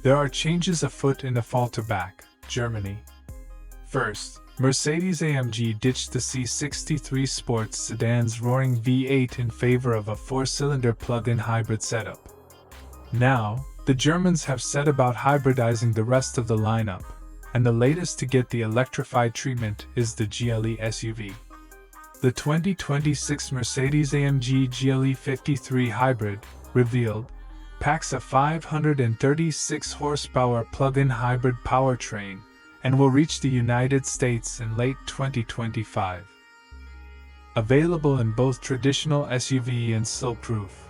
There are changes afoot in the Falterbach, Germany. First, Mercedes-AMG ditched the C63 Sports sedan's roaring V8 in favor of a 4-cylinder plug-in hybrid setup. Now, the Germans have set about hybridizing the rest of the lineup, and the latest to get the electrified treatment is the GLE SUV. The 2026 Mercedes-AMG GLE53 Hybrid, revealed, packs a 536 horsepower plug-in hybrid powertrain and will reach the United States in late 2025. Available in both traditional SUV and sill-proof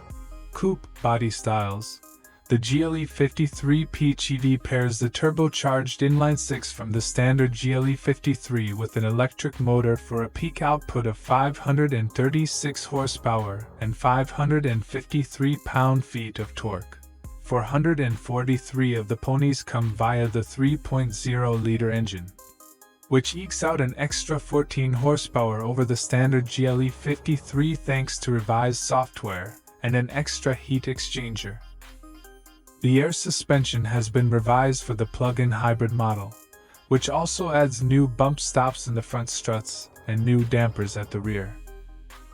coupe body styles, the GLE53 PHEV pairs the turbocharged inline-six from the standard GLE53 with an electric motor for a peak output of 536 horsepower and 553 pound-feet of torque. 443 of the ponies come via the 3.0-liter engine, which ekes out an extra 14 horsepower over the standard GLE53 thanks to revised software and an extra heat exchanger. The air suspension has been revised for the plug-in hybrid model, which also adds new bump stops in the front struts and new dampers at the rear.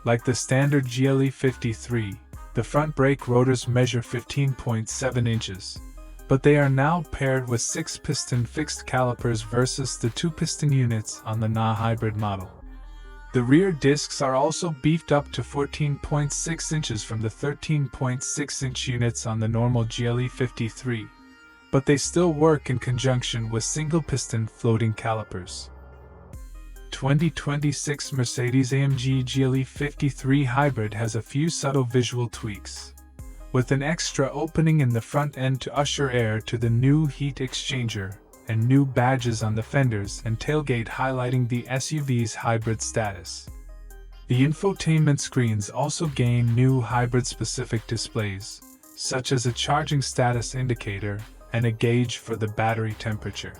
Like the standard GLE53, the front brake rotors measure 15.7 inches, but they are now paired with 6-piston fixed calipers versus the 2-piston units on the NA hybrid model. The rear discs are also beefed up to 14.6 inches from the 13.6-inch units on the normal GLE53, but they still work in conjunction with single-piston floating calipers. 2026 Mercedes-AMG GLE53 Hybrid has a few subtle visual tweaks, with an extra opening in the front end to usher air to the new heat exchanger, and new badges on the fenders and tailgate highlighting the SUV's hybrid status. The infotainment screens also gain new hybrid-specific displays, such as a charging status indicator and a gauge for the battery temperature.